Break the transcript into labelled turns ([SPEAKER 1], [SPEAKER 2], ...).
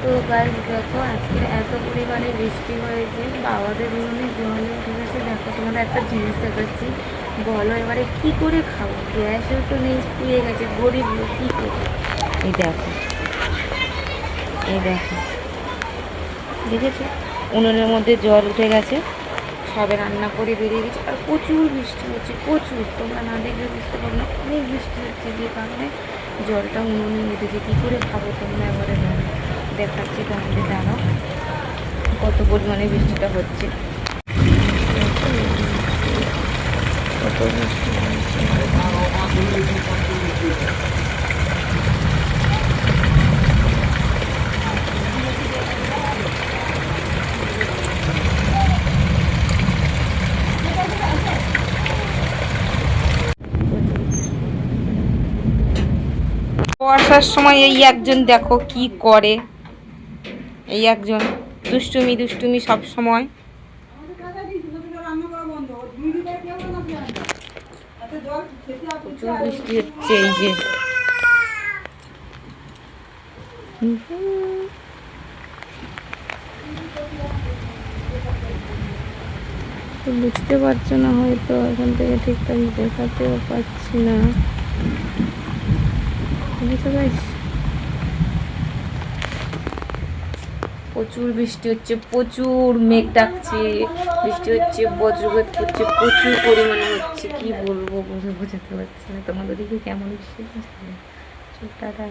[SPEAKER 1] তো গাইস দেখো আজকে এত পরিমাণে বৃষ্টি হয়েছে, বাবাদের উনুনে জল উঠে গেছে। দেখো তোমাদের একটা জিনিস দেখাচ্ছি, বলো এবারে কি করে খাবো? গ্যাসও তো নেই, পুড়ে গেছে, গরিব লোক কী করবো? এই দেখো, এই দেখো, দেখেছো উনুনের মধ্যে জল উঠে গেছে, সবে রান্না করে বেরিয়ে গেছে। আর প্রচুর বৃষ্টি হচ্ছে, প্রচুর, তোমরা না দেখলে বুঝতে পারো না, অনেক বৃষ্টি হচ্ছে, যে কারণে জলটা উনুনে উঠেছে। কী করে খাবো তোমরা এবারে বলো? দেখাচ্ছি তোমাদের, দাঁড়াও কত পরিমাণে বৃষ্টিটা হচ্ছে। কত বৃষ্টি বর্ষার সময় এই একজন দেখো কি করে, এই একজন দুষ্টুমি দুষ্টুমি সব সময়। প্রচুর বৃষ্টি হচ্ছে, এই যে তো বুঝতে পারছো না হয়তো, এখান থেকে ঠিকঠাক দেখাতেও পাচ্ছি না, বুঝতে পারছি। প্রচুর বৃষ্টি হচ্ছে, প্রচুর মেঘ ডাকছে, বৃষ্টি হচ্ছে, বজ্রপাত হচ্ছে, প্রচুর পরিমাণে হচ্ছে। কি বলবো বোঝাতে পারছি না তোমাদের, দিকে কেমন বৃষ্টি হচ্ছে। টাটা।